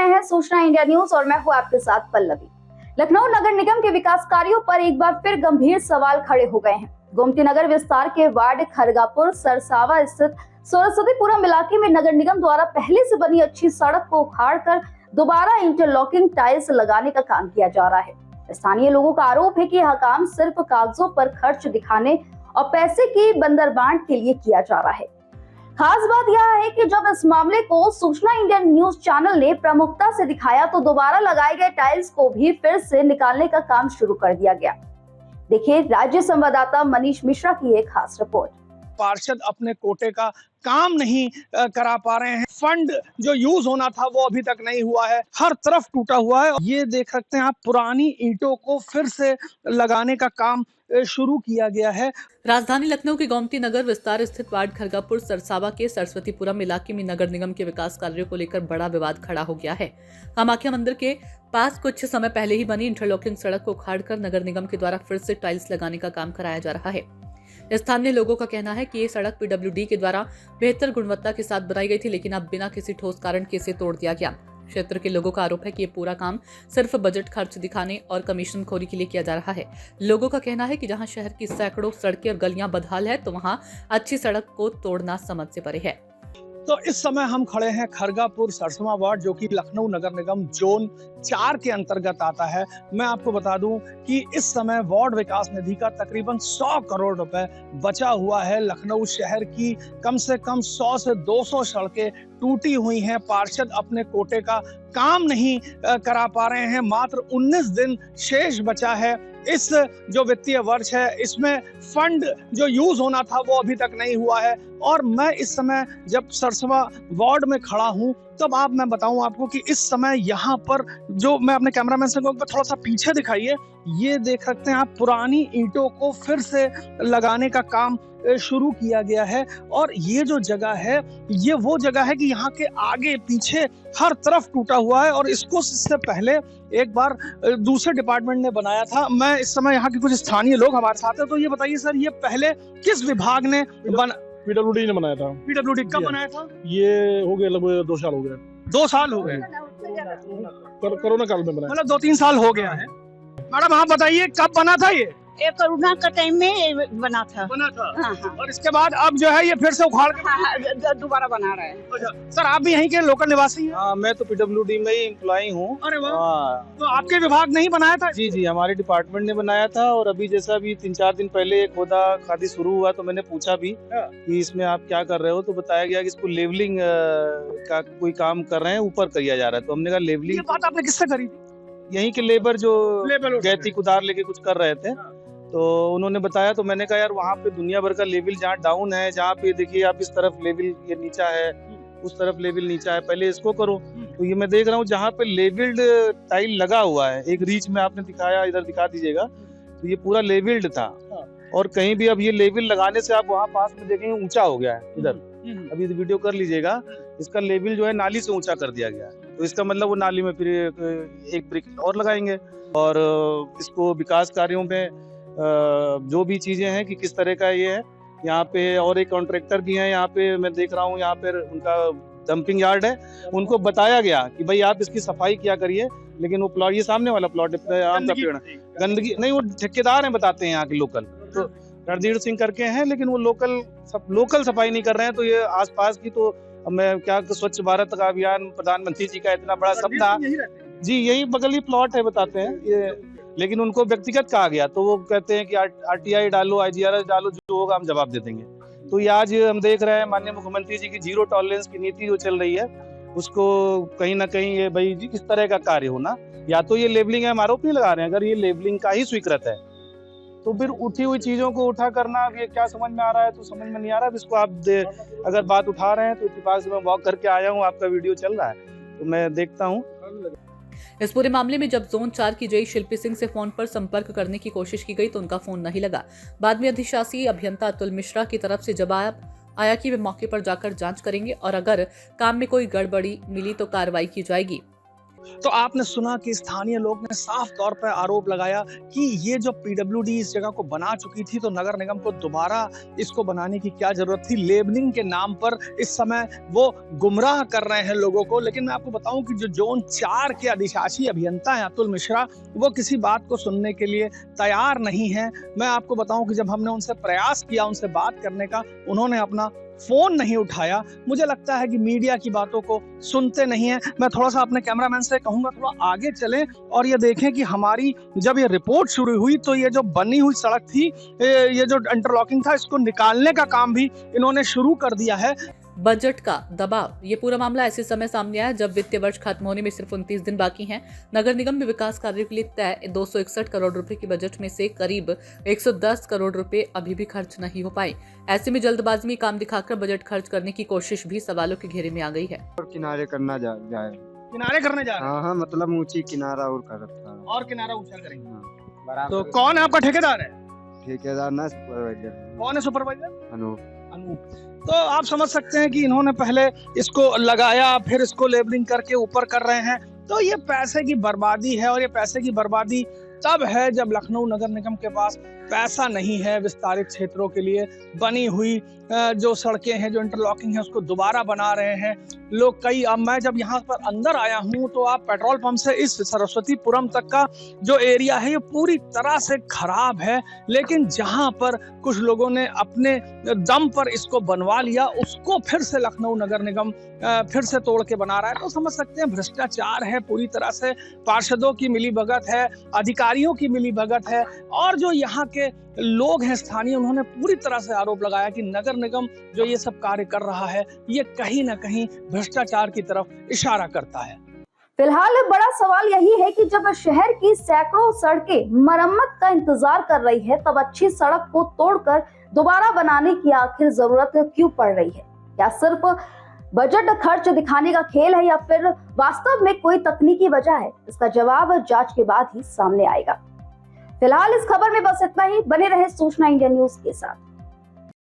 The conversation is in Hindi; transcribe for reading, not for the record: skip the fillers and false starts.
रहे हैं सूचना इंडिया न्यूज और मैं हूं आपके साथ पल्लवी। लखनऊ नगर निगम के विकास कार्यों पर एक बार फिर गंभीर सवाल खड़े हो गए हैं। गोमती नगर विस्तार के वार्ड खरगापुर सरसावा स्थित सरस्वतीपुरम इलाके में नगर निगम द्वारा पहले से बनी अच्छी सड़क को उखाड़कर दोबारा इंटरलॉकिंग टाइल्स लगाने का काम किया जा रहा है। स्थानीय लोगों का आरोप है कि यह काम सिर्फ कागजों पर खर्च दिखाने और पैसे की बंदरबांट के लिए किया जा रहा है। खास बात यह है कि जब इस मामले को सूचना इंडिया न्यूज चैनल ने प्रमुखता से दिखाया तो दोबारा लगाए गए टाइल्स को भी फिर से निकालने का काम शुरू कर दिया गया। देखिए राज्य संवाददाता मनीष मिश्रा की एक खास रिपोर्ट। पार्षद अपने कोटे का काम नहीं करा पा रहे हैं। फंड जो यूज होना था वो अभी तक नहीं हुआ है, हर तरफ टूटा हुआ है। ये देख सकते हैं आप, पुरानी ईंटों को फिर से लगाने का काम शुरू किया गया है। राजधानी लखनऊ के गोमती नगर विस्तार स्थित वार्ड खरगापुर सरसावा के सरस्वतीपुरम इलाके में नगर निगम के विकास कार्यों को लेकर बड़ा विवाद खड़ा हो गया है। कामाख्या मंदिर के पास कुछ समय पहले ही बनी इंटरलॉकिंग सड़क को उखाड़कर नगर निगम के द्वारा फिर से टाइल्स लगाने का काम कराया जा रहा है। स्थानीय लोगों का कहना है कि ये सड़क पीडब्ल्यूडी के द्वारा बेहतर गुणवत्ता के साथ बनाई गई थी, लेकिन अब बिना किसी ठोस कारण के इसे तोड़ दिया गया। क्षेत्र के लोगों का आरोप है कि ये पूरा काम सिर्फ बजट खर्च दिखाने और कमीशन खोरी के लिए किया जा रहा है। लोगों का कहना है कि जहां शहर की सैकड़ों सड़कें और गलियां बदहाल है तो वहां अच्छी सड़क को तोड़ना समझ से परे है। तो इस समय हम खड़े हैं खरगापुर सरसमा वार्ड, जो कि लखनऊ नगर निगम जोन 4 के अंतर्गत आता है। मैं आपको बता दूं कि इस समय वार्ड विकास निधि का तकरीबन 100 करोड़ रुपए बचा हुआ है। लखनऊ शहर की कम से कम 100 से 200 सड़कें टूटी हुई हैं। पार्षद अपने कोटे का काम नहीं करा पा रहे हैं। मात्र 19 दिन शेष बचा है। इस जो वित्तीय वर्ष है इसमें फंड जो यूज होना था वो अभी तक नहीं हुआ है। और मैं इस समय जब सरसवा वार्ड में खड़ा हूं तब मैं बताऊं आपको कि इस समय यहाँ पर जो मैं अपने कैमरामैन से कहूंगा थोड़ा सा पीछे दिखाइए, ये देख सकते हैं आप, पुरानी ईंटों को फिर से लगाने का काम शुरू किया गया है। और ये जो जगह है ये वो जगह है कि यहाँ के आगे पीछे हर तरफ टूटा हुआ है और इसको इससे पहले एक बार दूसरे डिपार्टमेंट ने बनाया था। मैं इस समय यहाँ के कुछ स्थानीय लोग हमारे साथ हैं, तो ये बताइए सर, ये पहले किस विभाग ने पीडब्ल्यूडी ने बनाया था। पीडब्ल्यूडी कब बनाया था? ये हो गया लगभग 2 साल हो गए। 2 साल हो गए, कोरोना काल में बनाया। मतलब 2-3 साल हो गया है। मैडम आप बताइए कब बना था ये? कोरोना का टाइम में बना था। हाँ। और इसके बाद अब जो है ये फिर से उखाड़ के दोबारा बना रहे हैं। अच्छा। सर आप भी यहीं के लोकल निवासी हैं? हाँ, मैं तो पीडब्ल्यूडी में ही एम्प्लॉई हूँ। अरे वाह। तो आपके विभाग ने ही बनाया था? जी, हमारे डिपार्टमेंट ने बनाया था। और अभी जैसा भी 3-4 दिन पहले खोदा खादी शुरू हुआ तो मैंने पूछा भी कि इसमें आप क्या कर रहे हो, तो बताया गया कि इसको लेवलिंग का कोई काम कर रहे हैं, ऊपर किया जा रहा है। तो हमने कहा लेवलिंग। ये बात आपने किससे करी? यहीं के लेबर जो गैती कुदार लेके कुछ कर रहे थे, तो उन्होंने बताया। तो मैंने कहा यार वहाँ पे दुनिया भर का लेवल जहाँ डाउन है, जहाँ पे देखिए आप इस तरफ लेवल ये नीचा है, उस तरफ लेवल नीचा है, पहले इसको करो। तो ये मैं देख रहा हूँ जहाँ पे लेवल्ड टाइल लगा हुआ है, एक रीच में आपने दिखाया, इधर दिखा दीजिएगा, तो ये पूरा लेवल्ड था। और कहीं भी अब ये लेवल लगाने से आप वहाँ पास में देखेंगे ऊंचा हो गया है। इधर अभी वीडियो कर लीजिएगा, इसका लेवल जो है नाली से ऊंचा कर दिया गया है। तो इसका मतलब वो नाली में फिर एक ब्रिक और लगाएंगे। और इसको विकास कार्यों में जो भी चीजें हैं कि किस तरह का ये है, यहाँ पे और एक कॉन्ट्रैक्टर भी हैं। यहाँ पे मैं देख रहा हूँ, यहाँ पे उनका डंपिंग यार्ड है। उनको बताया गया कि भाई आप इसकी सफाई किया करिए, लेकिन वो प्लॉट, ये सामने वाला प्लॉट आम का पेड़, गंदगी नहीं, वो ठेकेदार हैं बताते हैं यहाँ के लोकल, तो रणधीर सिंह करके हैं, लेकिन वो लोकल सफाई नहीं कर रहे हैं। तो ये आसपास की, तो मैं क्या, स्वच्छ भारत का अभियान प्रधानमंत्री जी का इतना बड़ा सपना जी, यही बगल ही प्लॉट है बताते हैं ये, लेकिन उनको व्यक्तिगत कहा गया। तो वो कहते हैं कि आरटीआई डालो, आईजीआरएस डालो, जो होगा हम जवाब दे देंगे। तो ये आज हम देख रहे हैं माननीय मुख्यमंत्री जी की 0 टॉलरेंस की नीति जो चल रही है, उसको कहीं ना कहीं ये भाई जी इस तरह का कार्य होना, या तो ये लेबलिंग है, हम आरोप नहीं लगा रहे हैं, अगर ये लेबलिंग का ही स्वीकृत है तो फिर उठी हुई चीजों को उठा करना, अब ये क्या समझ में आ रहा है, तो समझ में नहीं आ रहा है। इसको आप अगर बात उठा रहे हैं तो इत्तेफाक से मैं वॉक करके आया हूँ, आपका वीडियो चल रहा है तो मैं देखता हूँ। इस पूरे मामले में जब जोन 4 की जई शिल्पी सिंह से फोन पर संपर्क करने की कोशिश की गई तो उनका फोन नहीं लगा। बाद में अधिशासी अभियंता अतुल मिश्रा की तरफ से जवाब आया कि वे मौके पर जाकर जांच करेंगे और अगर काम में कोई गड़बड़ी मिली तो कार्रवाई की जाएगी। तो आपने सुना कि स्थानीय लोग ने साफ तौर पर आरोप लगाया कि ये जो पीडब्ल्यूडी इस जगह को बना चुकी थी, तो नगर निगम को दोबारा इसको बनाने की क्या जरूरत थी। लेबलिंग के नाम पर इस समय वो गुमराह कर रहे हैं लोगों को। लेकिन मैं आपको बताऊं कि जो जोन 4 के अधिशासी अभियंता हैं अतुल मिश्रा, वो किसी बात को सुनने के लिए तैयार नहीं है। मैं आपको बताऊं कि जब हमने उनसे प्रयास किया उनसे बात करने का, उन्होंने अपना फोन नहीं उठाया। मुझे लगता है कि मीडिया की बातों को सुनते नहीं है। मैं थोड़ा सा अपने कैमरामैन से कहूंगा थोड़ा आगे चलें और ये देखें कि हमारी जब ये रिपोर्ट शुरू हुई तो ये जो बनी हुई सड़क थी, ये जो इंटरलॉकिंग था, इसको निकालने का काम भी इन्होंने शुरू कर दिया है। बजट का दबाव, ये पूरा मामला ऐसे समय सामने आया जब वित्तीय वर्ष खत्म होने में सिर्फ 29 दिन बाकी हैं। नगर निगम में विकास कार्यों के लिए तय 261 करोड़ रुपए के बजट में से करीब 110 करोड़ रुपए अभी भी खर्च नहीं हो पाए। ऐसे में जल्दबाजी में काम दिखाकर बजट खर्च करने की कोशिश भी सवालों के घेरे में आ गई है। और किनारे करना जाए किनारे करने जा रहे हैं। हाँ, मतलब ऊंची किनारा और कर और किनारा ऊंचा करेंगे। तो कौन है आपका ठेकेदार? है ठेकेदार ना सुपरवाइजर। कौन है सुपरवाइजर? अनूप। तो आप समझ सकते हैं कि इन्होंने पहले इसको लगाया, फिर इसको लेबलिंग करके ऊपर कर रहे हैं। तो ये पैसे की बर्बादी है, और ये पैसे की बर्बादी तब है जब लखनऊ नगर निगम के पास पैसा नहीं है विस्तारित क्षेत्रों के लिए। बनी हुई जो सड़कें हैं, जो इंटरलॉकिंग है, उसको दोबारा बना रहे हैं लोग। अब मैं जब यहाँ पर अंदर आया हूँ तो आप पेट्रोल पंप से इस सरस्वतीपुरम तक का जो एरिया है ये पूरी तरह से खराब है। लेकिन जहाँ पर कुछ लोगों ने अपने दम पर इसको बनवा लिया, उसको फिर से लखनऊ नगर निगम फिर से तोड़ के बना रहा है। तो समझ सकते हैं भ्रष्टाचार है पूरी तरह से, पार्षदों की मिलीभगत है, अधिकारियों की मिलीभगत है, और जो यहाँ के लोग हैं स्थानीय, उन्होंने पूरी तरह से आरोप लगाया कि नगर निगम जो ये सब कार्य कर रहा है ये कहीं ना कहीं भ्रष्टाचार की तरफ इशारा करता है। फिलहाल बड़ा सवाल यही है कि जब शहर की सैकड़ों सड़कें मरम्मत का इंतजार कर रही है, तब अच्छी सड़क को तोड़कर दोबारा बनाने की आखिर जरूरत क्यों पड़ रही है? क्या सिर्फ बजट खर्च दिखाने का खेल है, या फिर वास्तव में कोई तकनीकी वजह है? इसका जवाब जांच के बाद ही सामने आएगा। फिलहाल इस खबर में बस इतना ही। बने रहे सूचना इंडिया न्यूज के साथ।